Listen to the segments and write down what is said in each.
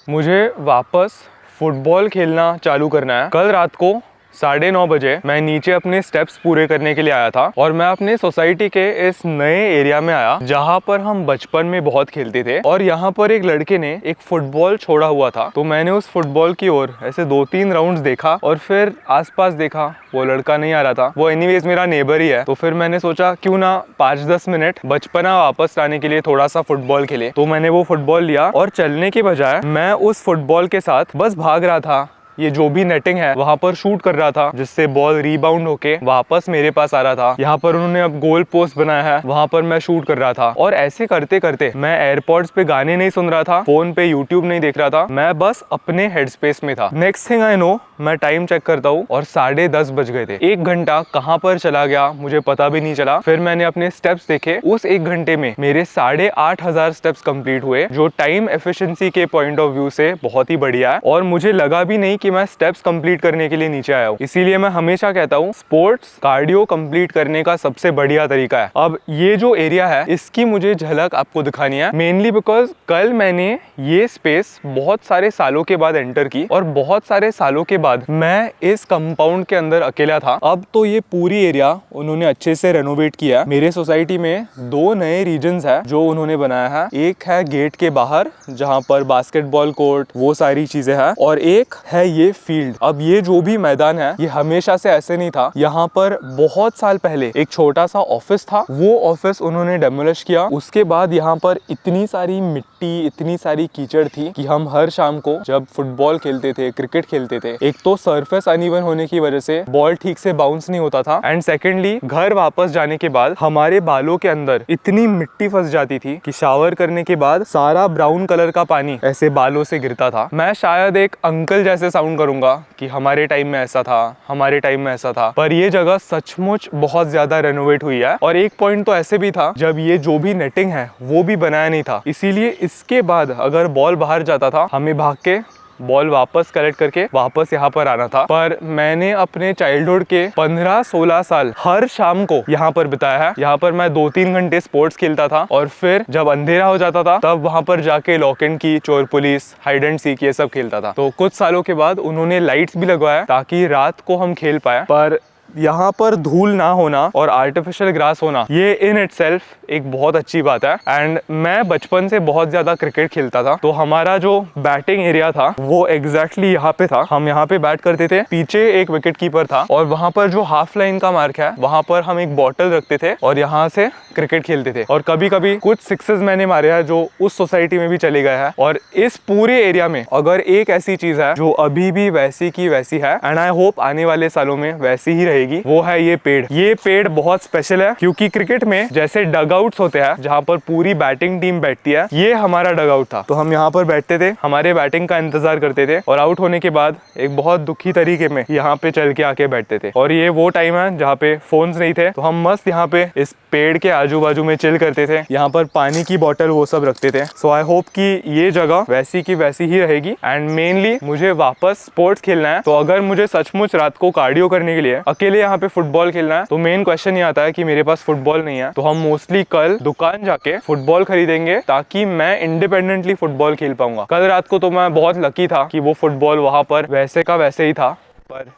मुझे वापस फुटबॉल खेलना चालू करना है। कल रात को 9:30 बजे मैं नीचे अपने स्टेप्स पूरे करने के लिए आया था और मैं अपने सोसाइटी के इस नए एरिया में आया जहाँ पर हम बचपन में बहुत खेलते थे। और यहाँ पर एक लड़के ने एक फुटबॉल छोड़ा हुआ था, तो मैंने उस फुटबॉल की ओर ऐसे 2-3 राउंड्स देखा और फिर आसपास देखा, वो लड़का नहीं आ रहा था। वो एनीवेज मेरा नेबर ही है, तो फिर मैंने सोचा क्यों ना 5-10 मिनट बचपना वापस लाने के लिए थोड़ा सा फुटबॉल खेले। तो मैंने वो फुटबॉल लिया और चलने के बजाय मैं उस फुटबॉल के साथ बस भाग रहा था। ये जो भी नेटिंग है वहां पर शूट कर रहा था, जिससे बॉल रीबाउंड होके वापस मेरे पास आ रहा था। यहाँ पर उन्होंने अब गोल पोस्ट बनाया है, वहां पर मैं शूट कर रहा था। और ऐसे करते करते मैं एयरपॉड्स पे गाने नहीं सुन रहा था, फोन पे यूट्यूब नहीं देख रहा था, मैं बस अपने हेडस्पेस में था। नेक्स्ट थिंग आई नो, मैं टाइम चेक करता हूँ और 10:30 बज गए थे। 1 घंटा कहाँ पर चला गया मुझे पता भी नहीं चला। फिर मैंने अपने स्टेप्स देखे, उस 1 घंटे में मेरे 8,500 स्टेप्स कंप्लीट हुए, जो टाइम एफिशिएंसी के पॉइंट ऑफ व्यू से बहुत ही बढ़िया है। और मुझे लगा भी नहीं कि मैं स्टेप्स कंप्लीट करने के लिए नीचे आया हूँ। इसीलिए मैं हमेशा कहता हूँ स्पोर्ट्स कार्डियो कंप्लीट करने का सबसे बढ़िया तरीका है। अब ये जो एरिया है इसकी मुझे झलक आपको दिखानी है, मेनली बिकॉज कल मैंने ये स्पेस बहुत सारे सालों के बाद एंटर की और बहुत सारे सालों के बाद मैं इस कंपाउंड के अंदर अकेला था। अब तो ये पूरी एरिया उन्होंने अच्छे से रेनोवेट किया। मेरे सोसाइटी में 2 नए रीजन्स है जो उन्होंने बनाया है। एक है गेट के बाहर जहाँ पर बास्केटबॉल कोर्ट वो सारी चीजें हैं, और एक है ये फील्ड। अब ये जो भी मैदान है ये हमेशा से ऐसे नहीं था। यहाँ पर बहुत साल पहले एक छोटा सा ऑफिस था, वो ऑफिस उन्होंने डेमोलिश किया। उसके बाद यहाँ पर इतनी सारी मिट्टी, इतनी सारी कीचड़ थी कि हम हर शाम को जब फुटबॉल खेलते थे, क्रिकेट खेलते थे, एक तो सरफेस अनइवन होने की वजह से बॉल ठीक से बाउंस नहीं होता था, एंड सेकेंडली घर वापस जाने के बाद हमारे बालों के अंदर इतनी मिट्टी फंस जाती थी कि शावर करने के बाद सारा ब्राउन कलर का पानी ऐसे बालों से गिरता था। मैं शायद एक अंकल जैसे साउंड करूंगा कि हमारे टाइम में ऐसा था, हमारे टाइम में ऐसा था, पर ये जगह सचमुच बहुत ज्यादा रेनोवेट हुई है। और एक पॉइंट तो ऐसे भी था जब ये जो भी नेटिंग है वो भी बनाया नहीं था, इसीलिए इसके बाद अगर बॉल बाहर जाता था हमें भाग के बॉल वापस कलेक्ट करके वापस यहाँ पर आना था। पर मैंने अपने चाइल्डहुड के 15-16 साल हर शाम को यहाँ पर बिताया है। यहाँ पर मैं 2-3 घंटे स्पोर्ट्स खेलता था और फिर जब अंधेरा हो जाता था तब वहाँ पर जाके लॉक एंड की, चोर पुलिस, हाइड एंड सीक ये सब खेलता था। तो कुछ सालों के बाद उन्होंने लाइट्स भी लगवाया ताकि रात को हम खेल पाए। पर यहाँ पर धूल ना होना और आर्टिफिशियल ग्रास होना ये इन इटसेल्फ एक बहुत अच्छी बात है। एंड मैं बचपन से बहुत ज्यादा क्रिकेट खेलता था, तो हमारा जो बैटिंग एरिया था वो एग्जैक्टली यहाँ पे था। हम यहाँ पे बैट करते थे, पीछे एक विकेट कीपर था और वहाँ पर जो हाफ लाइन का मार्क है वहाँ पर हम एक बॉटल रखते थे और यहाँ से क्रिकेट खेलते थे। और कभी कभी कुछ सिक्सेस मैंने मारे हैं जो उस सोसाइटी में भी चले गए हैं। और इस पूरे एरिया में अगर एक ऐसी चीज है जो अभी भी वैसी की वैसी है, एंड आई होप आने वाले सालों में वैसी ही रहेगी, वो है ये पेड़। ये पेड़ बहुत स्पेशल है क्योंकि क्रिकेट में जैसे डगआउट्स होते हैं जहाँ पर पूरी बैटिंग टीम बैठती है, ये हमारा डगआउट था। तो हम यहाँ पर बैठते थे, हमारे बैटिंग का इंतजार करते थे और आउट होने के बाद एक बहुत दुखी तरीके में यहाँ पे चल के आके बैठते थे। और ये वो टाइम है जहाँ पे फोन्स नहीं थे, तो हम मस्त यहाँ पे इस पेड़ के आजू बाजू में चिल करते थे। यहाँ पर पानी की बोतल वो सब रखते थे। सो आई होप कि ये जगह वैसी की वैसी ही रहेगी। एंड मेनली मुझे वापस स्पोर्ट्स खेलना है, तो अगर मुझे सचमुच रात को कार्डियो करने के लिए अकेले यहाँ पे फुटबॉल खेलना है, तो मेन क्वेश्चन ये आता है कि मेरे पास फुटबॉल नहीं है। तो हम मोस्टली कल दुकान जाके फुटबॉल खरीदेंगे ताकि मैं इंडिपेंडेंटली फुटबॉल खेल पाऊंगा। कल रात को तो मैं बहुत लकी था कि वो फुटबॉल वहां पर वैसे का वैसे ही था, पर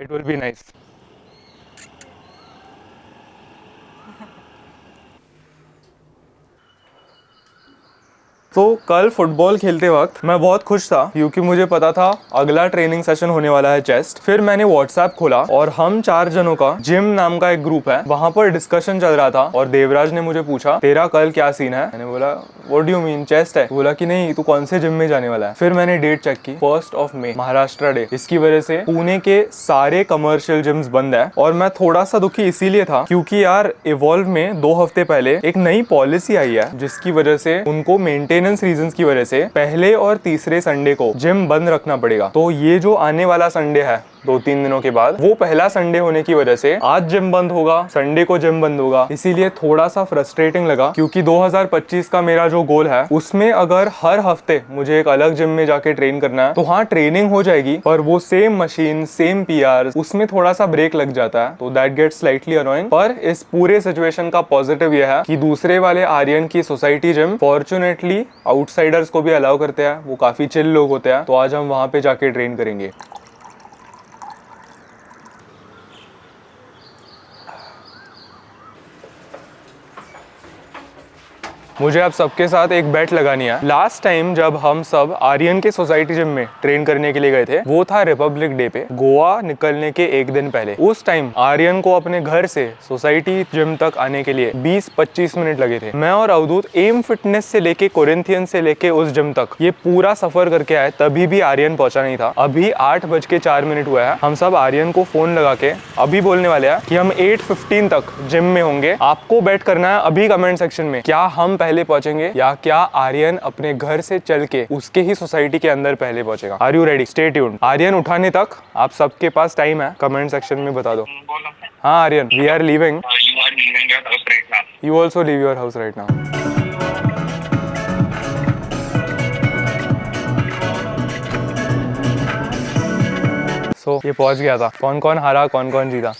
इट विल बी नाइस। तो कल फुटबॉल खेलते वक्त मैं बहुत खुश था क्योंकि मुझे पता था अगला ट्रेनिंग सेशन होने वाला है चेस्ट। फिर मैंने व्हाट्सएप खोला और हम 4 जनों का जिम नाम का एक ग्रुप है, वहां पर डिस्कशन चल रहा था और देवराज ने मुझे पूछा तेरा कल क्या सीन है। मैंने बोला what do you mean, chest है? बोला कि नहीं, तू कौन से जिम में जाने वाला है। फिर मैंने डेट चेक की, 1 मई महाराष्ट्र डे। इसकी वजह से पुणे के सारे कमर्शियल जिम्स बंद है। और मैं थोड़ा सा दुखी इसीलिए था क्योंकि यार इवॉल्व में 2 हफ्ते पहले एक नई पॉलिसी आई है जिसकी वजह से उनको मेंटेनेंस रीजंस की वजह से पहले और तीसरे संडे को जिम बंद रखना पड़ेगा। तो ये जो आने वाला संडे है 2-3 दिनों के बाद। वो पहला संडे होने की वजह से आज जिम बंद होगा, संडे को जिम बंद होगा, इसीलिए थोड़ा सा फ्रस्ट्रेटिंग लगा। क्योंकि 2025 का मेरा जो गोल है उसमें अगर हर हफ्ते मुझे एक अलग जिम में जाके ट्रेन करना है तो हाँ ट्रेनिंग हो जाएगी, पर वो सेम मशीन सेम पीआर उसमें थोड़ा सा ब्रेक लग जाता है, तो दैट गेट्स स्लाइटली अनोइंग। पर इस पूरे सिचुएशन का पॉजिटिव ये है कि दूसरे वाले आर्यन की सोसाइटी जिम फॉर्चुनेटली आउटसाइडर्स को भी अलाउ करते हैं, वो काफी चिल लोग होते हैं, तो आज हम वहां पे जाके ट्रेन करेंगे। मुझे आप सबके साथ एक बेट लगानी है। लास्ट टाइम जब हम सब आर्यन के सोसाइटी जिम में ट्रेन करने के लिए गए थे वो था रिपब्लिक डे पे, गोवा निकलने के एक दिन पहले। उस टाइम आर्यन को अपने घर से सोसाइटी जिम तक आने के लिए 20-25 मिनट लगे थे। मैं और अवधूत एम फिटनेस से लेके कोरिंथियन से लेके उस जिम तक ये पूरा सफर करके आए, तभी भी आर्यन पहुंचा नहीं था। अभी 8:04 हुआ है। हम सब आर्यन को फोन लगा के अभी बोलने वाले हैं कि हम 8:15 तक जिम में होंगे। आपको बेट करना है अभी कमेंट सेक्शन में, क्या हम पहले पहुंचेंगे या क्या आर्यन अपने घर से चल के उसके ही सोसाइटी के अंदर पहले पहुंचेगा। Are you ready? Stay tuned. Aryan उठाने तक आप सबके पास टाइम है, कमेंट सेक्शन में बता दो। हाँ Aryan, we are leaving. You also leave your house right now. So ये पहुंच गया था। कौन कौन हारा, कौन कौन जीता?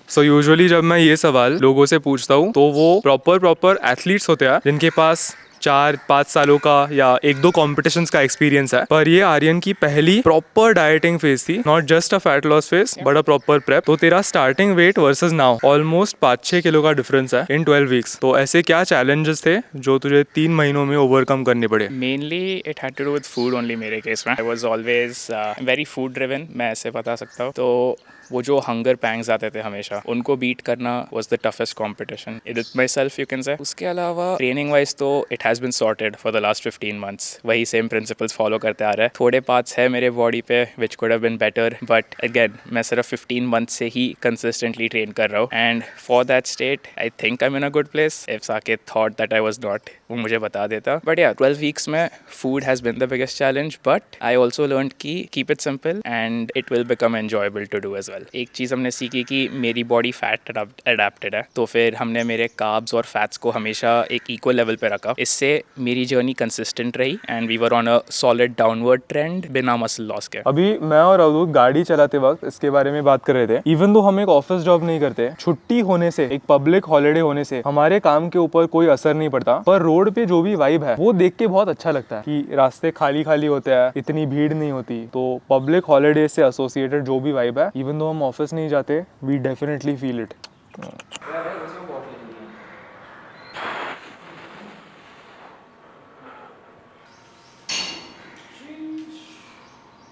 सो यूजुअली जब मैं ये सवाल लोगों से पूछता हूँ तो वो प्रॉपर एथलीट्स होते हैं जिनके पास 4-5 सालों का या 1-2 कॉम्पिटिशंस का एक्सपीरियंस है। पर ये आर्यन की पहली प्रॉपर डाइटिंग फेज थी, not just a fat loss phase but a proper prep. तो तेरा starting weight versus now almost 5-6 kilo का डिफरेंस है इन 12 वीक्स। तो ऐसे क्या चैलेंजेस थे जो तुझे 3 महीनों में ओवरकम करने पड़े? Mainly it had to do with food only. मेरे केस में I was always very food driven, मैं ऐसे बता सकता हूँ। तो वो जो हंगर पैंग्स आते थे हमेशा, उनको बीट करना was the toughest competition with my self you can say. उसके अलावा ट्रेनिंग वाइज तो it has been sorted for the last 15 months. वही सेम प्रिंसिपल्स फॉलो करते आ रहे हैं। थोड़े पार्ट्स है मेरे बॉडी पे which could have been better, but again मैं सिर्फ 15 मंथ से ही कंसिस्टेंटली ट्रेन कर रहा हूँ and for that state I think I am in a good place. If Saket thought that I was not, वो मुझे बता देता। बट या 12 वीक्स में food has been the biggest challenge, but I also learn की keep it simple and it will become enjoyable to do as well. एक चीज़ हमने सीखी कि मेरी बॉडी फैट अडेप्टेड है, तो फिर हमने मेरे कार्ब्स और फैट्स को हमेशा एक इक्वल लेवल पे रखा। इससे मेरी जर्नी कंसिस्टेंट रही and we were on a solid downward trend बिना मसल लॉस के। अभी मैं और अवधूत गाड़ी चलाते वक्त इसके बारे में बात कर रहे थे। इवन दो हम एक ऑफिस जॉब नहीं करते, छुट्टी होने से, एक पब्लिक हॉलिडे होने से हमारे काम के ऊपर कोई असर नहीं पड़ता, पर रोड पे जो भी वाइब है वो देख के बहुत अच्छा लगता है कि रास्ते खाली खाली होते हैं, इतनी भीड़ नहीं होती। तो पब्लिक हॉलिडे से एसोसिएटेड जो भी वाइब है, इवन दो हम ऑफिस नहीं जाते, वी डेफिनेटली फील इट।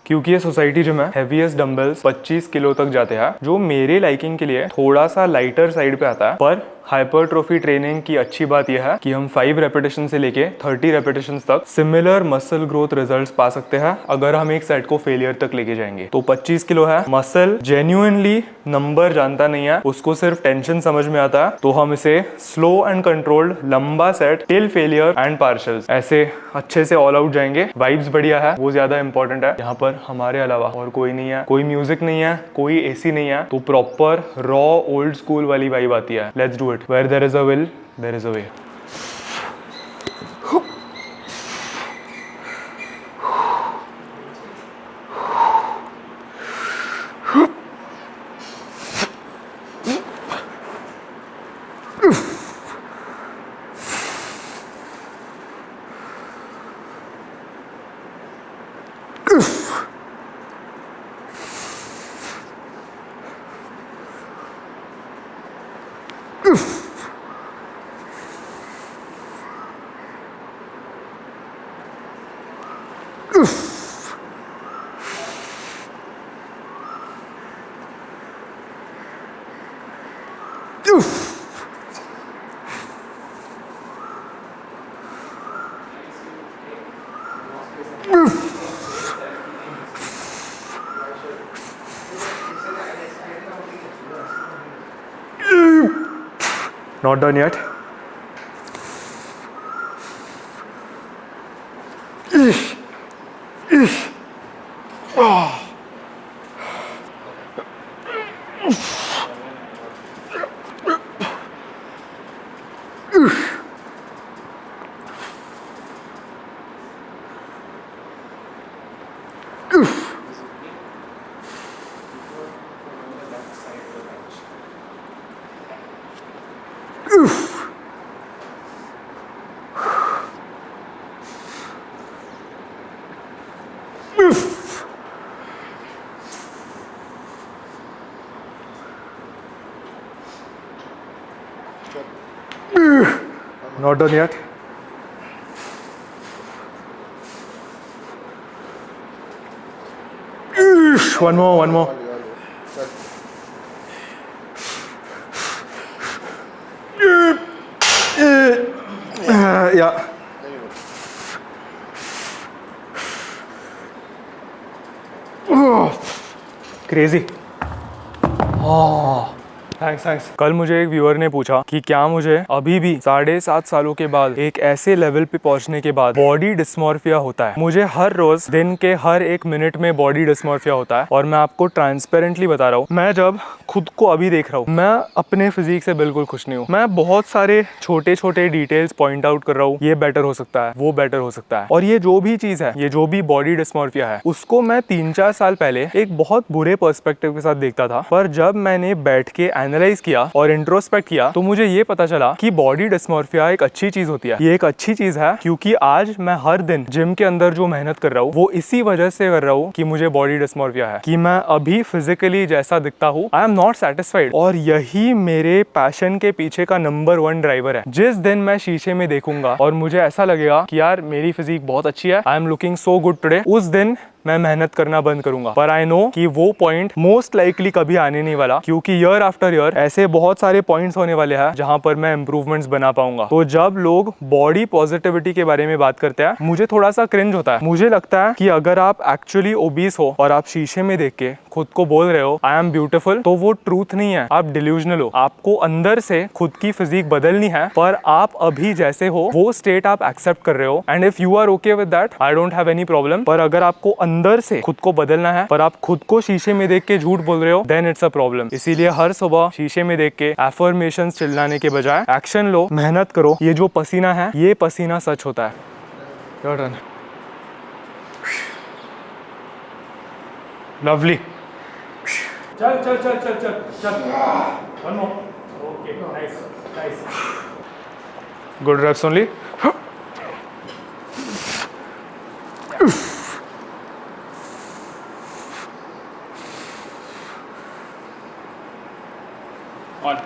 क्योंकि ये सोसाइटी जिम है, हेवीएस्ट डंबल्स 25 किलो तक जाते हैं, जो मेरे लाइकिंग के लिए थोड़ा सा लाइटर साइड पे आता है। पर हाइपरट्रोफी ट्रेनिंग की अच्छी बात यह है कि हम 5 रेपिटेशन से लेके 30 रेपिटेशन तक सिमिलर मसल ग्रोथ रिजल्ट्स पा सकते हैं अगर हम एक सेट को फेलियर तक लेके जाएंगे। तो 25 किलो है, मसल जेन्युइनली नंबर जानता नहीं है, उसको सिर्फ टेंशन समझ में आता है। तो हम इसे स्लो एंड कंट्रोल्ड लंबा सेट टिल फेलियर एंड पार्शल्स ऐसे अच्छे से ऑल आउट जाएंगे। वाइब्स बढ़िया है, वो ज्यादा इंपॉर्टेंट है। यहाँ पर हमारे अलावा और कोई नहीं है, कोई म्यूजिक नहीं है, कोई एसी नहीं है, तो प्रॉपर रॉ ओल्ड स्कूल वाली वाइब आती है। Let's do it. Where there is a will, there is a way. Not done yet. Not done yet. One more, one more. Yeah. Crazy. Thanks. कल मुझे एक viewer ने पूछा कि क्या मुझे अभी भी 7.5 सालों के बाद एक ऐसे लेवल पे पहुंचने के बाद बॉडी डिस्मॉर्फिया होता है। मुझे हर रोज दिन के हर एक मिनट में बॉडी डिस्मॉर्फिया होता है और मैं आपको ट्रांसपेरेंटली बता रहा हूँ, मैं जब खुद को अभी देख रहा हूँ, मैं अपने फिजिक से बिल्कुल खुश नहीं हूँ। मैं बहुत सारे छोटे छोटे डिटेल्स पॉइंट आउट कर रहा हूँ, ये बेटर हो सकता है, वो बेटर हो सकता है। और ये जो भी चीज है, ये जो भी बॉडी डिस्मॉर्फिया है, उसको मैं 3-4 साल पहले एक बहुत बुरे पर्सपेक्टिव के साथ देखता था। पर जब मैंने बैठ के एनालाइज किया और इंट्रोस्पेक्ट किया तो मुझे ये पता चला कि बॉडी डिस्मॉर्फिया एक अच्छी चीज होती है। ये एक अच्छी चीज है क्योंकि आज मैं हर दिन जिम के अंदर जो मेहनत कर रहा हूँ वो इसी वजह से कर रहा हूँ कि मुझे बॉडी डिस्मॉर्फिया है, कि मैं अभी फिजिकली जैसा दिखता हूँ आई एम नॉट सेटिस्फाइड। और यही मेरे पैशन के पीछे का नंबर 1 ड्राइवर है। जिस दिन मैं शीशे में देखूंगा और मुझे ऐसा लगेगा कि यार मेरी फिजिक बहुत अच्छी है, I am looking so good today, उस दिन मैं मेहनत करना बंद करूंगा। पर आई नो कि वो पॉइंट मोस्ट लाइकली कभी आने नहीं वाला, क्योंकि ईयर आफ्टर ईयर ऐसे बहुत सारे पॉइंट्स होने वाले हैं जहां पर मैं इंप्रूवमेंट्स बना पाऊंगा। तो जब लोग बॉडी पॉजिटिविटी के बारे में बात करते हैं मुझे थोड़ा सा क्रिंज होता है। मुझे लगता है कि अगर आप एक्चुअली ओबीस हो और आप शीशे में देख के खुद को बोल रहे हो आई एम ब्यूटीफुल, तो वो ट्रूथ नहीं है, आप डिल्यूजनल हो। आपको अंदर से खुद की फिजिक बदलनी है, पर आप अभी जैसे हो वो स्टेट आप एक्सेप्ट कर रहे हो। And if you are okay with that I don't have any problem. पर अगर आपको अंदर से खुद को बदलना है पर आप खुद को शीशे में देख के झूठ बोल रहे हो, देन इट्स अ प्रॉब्लम। इसीलिए हर सुबह शीशे में देख के एफर्मेशंस चिल्लाने के बजाय एक्शन लो, मेहनत करो। ये जो पसीना है ये पसीना सच होता है। Your turn. लवली। चल चल चल चल चल चल। One more. Okay, nice nice. Good reps only. On.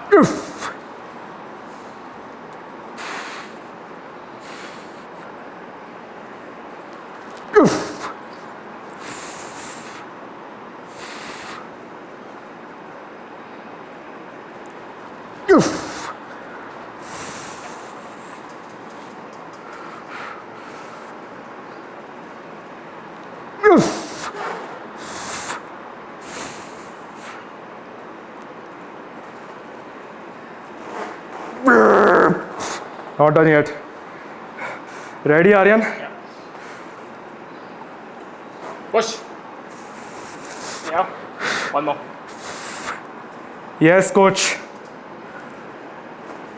Not done yet. Ready, Aryan? Yeah. Push. Yeah. One more. Yes, coach.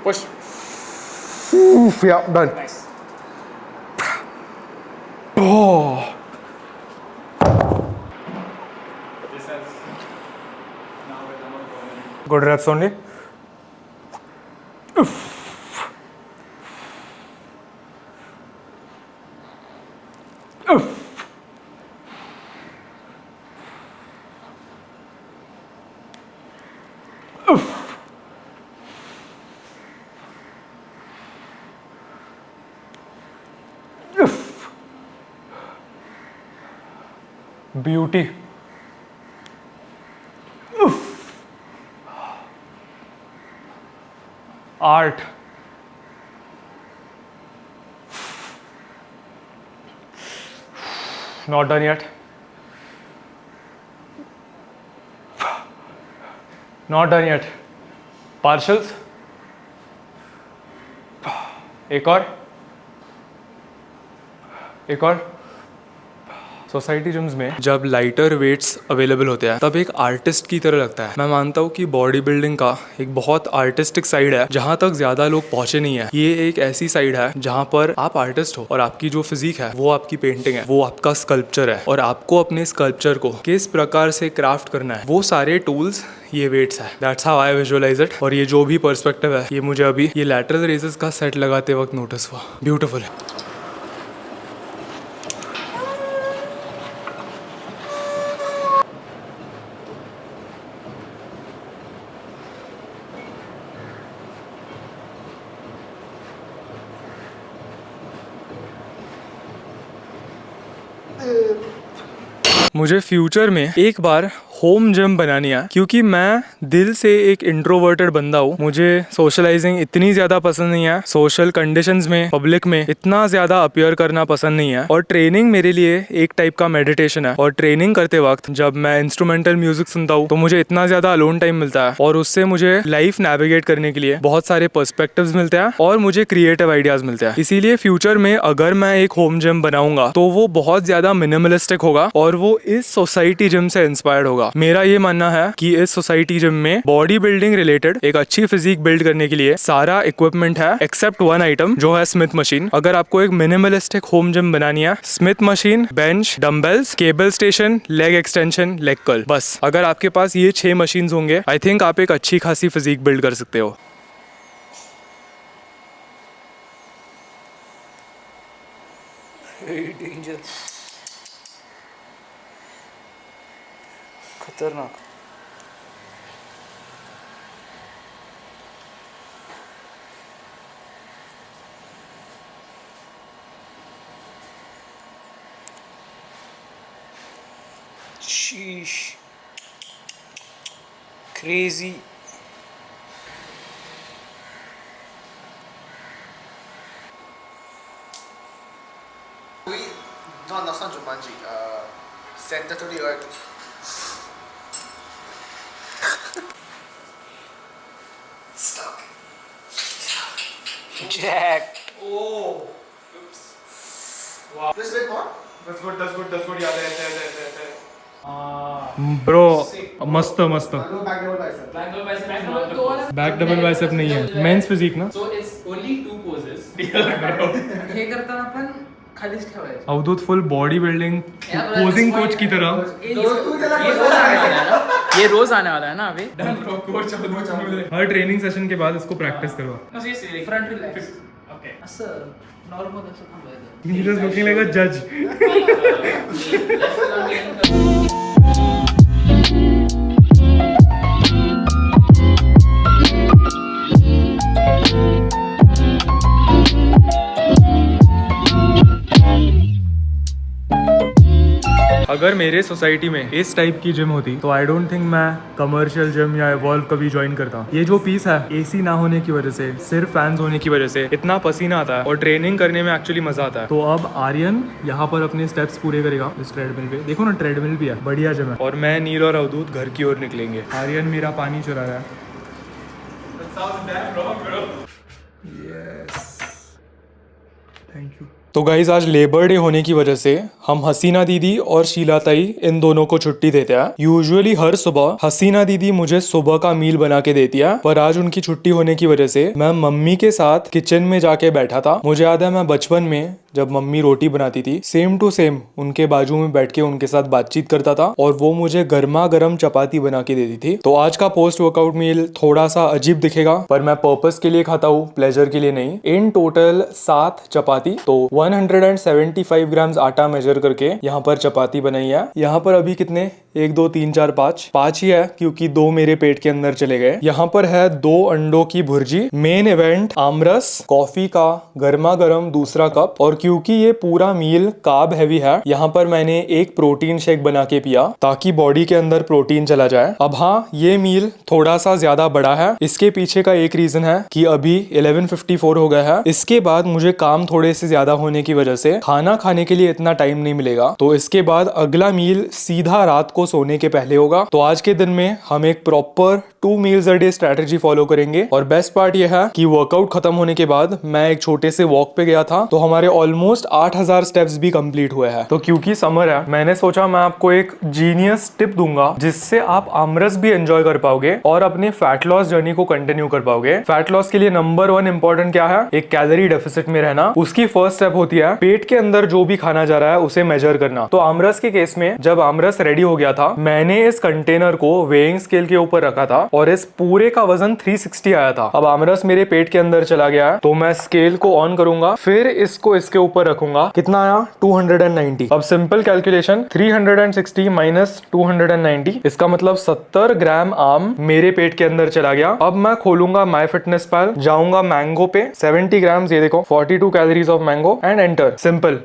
Push. Oof, yeah, done. Nice. Oh. This has now become a permanent. Good reps only. Oof. Oof. Oof. Oof. Beauty. Oof. Art. Not done yet. Not done yet. Partials. एक और society gyms में जब lighter weights available होते हैं तब एक artist की तरह लगता है। मैं मानता हूँ कि बॉडी बिल्डिंग का एक बहुत आर्टिस्टिक साइड है जहाँ तक ज्यादा लोग पहुंचे नहीं है। ये एक ऐसी साइड है जहाँ पर आप आर्टिस्ट हो और आपकी जो फिजिक है वो आपकी पेंटिंग है, वो आपका स्कल्पचर है, और आपको अपने स्कल्पचर को किस प्रकार से क्राफ्ट करना है वो सारे टूल्स ये वेट्स है। That's how I visualise it. और ये जो भी पर्सपेक्टिव है ये मुझे अभी ये लैटरल रेजेस का सेट लगाते वक्त नोटिस हुआ। ब्यूटीफुल है। मुझे फ्यूचर में एक बार होम जिम बनानी है, क्योंकि मैं दिल से एक इंट्रोवर्टेड बंदा हूँ। मुझे सोशलाइजिंग इतनी ज़्यादा पसंद नहीं है, सोशल कंडीशंस में, पब्लिक में इतना ज़्यादा अपीयर करना पसंद नहीं है। और ट्रेनिंग मेरे लिए एक टाइप का मेडिटेशन है। और ट्रेनिंग करते वक्त जब मैं इंस्ट्रूमेंटल म्यूजिक सुनता हूँ तो मुझे इतना ज़्यादा अलोन टाइम मिलता है, और उससे मुझे लाइफ नेविगेट करने के लिए बहुत सारे पर्सपेक्टिव्स मिलते हैं और मुझे क्रिएटिव आइडियाज़ मिलते हैं। इसीलिए फ्यूचर में अगर मैं एक होम जिम बनाऊंगा तो वो बहुत ज़्यादा मिनिमलिस्टिक होगा और वो इस सोसाइटी जिम से इंस्पायर्ड होगा। मेरा ये मानना है कि इस सोसाइटी जिम में बॉडी बिल्डिंग रिलेटेड एक अच्छी फिजिक बिल्ड करने के लिए सारा इक्विपमेंट है, एक्सेप्ट वन आइटम जो है स्मिथ मशीन। अगर आपको एक मिनिमलिस्टिक होम जिम बनानी है, Smith machine, bench, dumbbells, cable station, leg extension, leg curl, बस अगर आपके पास ये 6 मशीन्स होंगे, आई थिंक आप एक अच्छी खासी फिजिक बिल्ड कर सकते हो। खतरनाक। शीश, crazy. No, that's not Jumanji. Center to the Earth. Stuck. Jack. Oh, oops. Wow. Just a bit more. That's good. याद है। ब्रो मस्त मस्त। No, back double bicep. Back double bicep नहीं है, मेंस फिजिक ना। So it's only 2 poses. हे करताना आपण खालीच ठेवायचं. Avdhoot full bodybuilding posing coach की तरह। ये रोज आने वाला है ना अभी. हर ट्रेनिंग सेशन के बाद इसको प्रैक्टिस करवा। Front relax. ओके. असं नॉर्मल असं थांबायचं. He is looking like a judge. अगर मेरे सोसाइटी में इस टाइप की जिम होती तो आई डोंट थिंक मैं कमर्शियल जिम या एवॉल्व कभी ज्वाइन करता। ये जो पीस है, एसी ना होने की वजह से, सिर्फ फैंस होने की वजह से इतना पसीना आता है और ट्रेनिंग करने में एक्चुअली मजा आता है। तो अब आर्यन यहाँ पर अपने स्टेप्स पूरे करेगा इस ट्रेडमिल पे। देखो ना, ट्रेडमिल भी है, बढ़िया जिम है। और मैं, नील और अवधूत घर की ओर निकलेंगे। आर्यन मेरा पानी चुरा रहा है। Thank you. तो गाइज, आज लेबर डे होने की वजह से हम हसीना दीदी और शीला ताई इन दोनों को छुट्टी देते हैं। यूजुअली हर सुबह हसीना दीदी मुझे सुबह का मील बना के देती है, पर आज उनकी छुट्टी होने की वजह से मैं मम्मी के साथ किचन में जाके बैठा था। मुझे याद है मैं बचपन में जब मम्मी रोटी बनाती थी, सेम टू सेम उनके बाजू में बैठ के उनके साथ बातचीत करता था और वो मुझे गर्मा गर्म चपाती बना के देती थी। तो आज का पोस्ट वर्कआउट मील थोड़ा सा अजीब दिखेगा, पर मैं पर्पस के लिए खाता हूँ, प्लेजर के लिए नहीं। इन टोटल 7 चपाती, तो 175 ग्राम्स आटा मेजर करके यहाँ पर चपाती बनाई है। यहाँ पर अभी कितने, 1 2 3 4 5 ही है, क्योंकि 2 मेरे पेट के अंदर चले गए। यहाँ पर है 2 अंडों की भुर्जी, मेन इवेंट आमरस, कॉफी का गर्मा गर्म दूसरा कप। और क्योंकि ये पूरा मील कार्ब हैवी है, यहाँ पर मैंने एक प्रोटीन शेक बना के पिया ताकि बॉडी के अंदर प्रोटीन चला जाए। अब हाँ, ये मील थोड़ा सा ज्यादा बड़ा है। इसके पीछे का एक रीजन है कि अभी 11:54 हो गया है। इसके बाद मुझे काम थोड़े से ज्यादा होने की वजह से खाना खाने के लिए इतना टाइम नहीं मिलेगा। तो इसके बाद अगला मील सीधा रात को सोने के पहले होगा। तो आज के दिन में हम एक proper 2 meals a day strategy follow करेंगे। और बेस्ट पार्ट यह है कि वर्कआउट खत्म होने के बाद मैं एक छोटे से वॉक पे गया था, तो हमारे ऑलमोस्ट 8000 स्टेप्स भी कंप्लीट हुए हैं। तो क्योंकि समर है, मैंने सोचा मैं आपको एक जीनियस टिप दूंगा जिससे आप आमरस भी एंजॉय कर पाओगे और अपने फैट लॉस जर्नी को कंटिन्यू कर पाओगे। फैट लॉस के लिए नंबर 1 इंपॉर्टेंट क्या है? एक कैलोरी डेफिसिट में रहना। उसकी फर्स्ट स्टेप होती है पेट के अंदर जो भी खाना जा रहा है उसे मेजर करना। तो आमरस के केस में जब आमरस रेडी हो गया था, मैंने इस कंटेनर को वेइंग स्केल के ऊपर रखा था और इस पूरे का वजन 360 आया था। अब आमरस मेरे पेट के अंदर चला गया है, तो मैं स्केल को ऑन करूंगा, फिर इसको इसके ऊपर रखूंगा। कितना आया? 290। अब सिंपल कैलकुलेशन, 360 माइनस 290, इसका मतलब 70 ग्राम आम मेरे पेट के अंदर चला गया। अब मैं खोलूंगा माई फिटनेस पैल, जाऊंगा मैंगो पे, 70 ग्राम, ये देखो 42 calories of mango, and enter. Simple.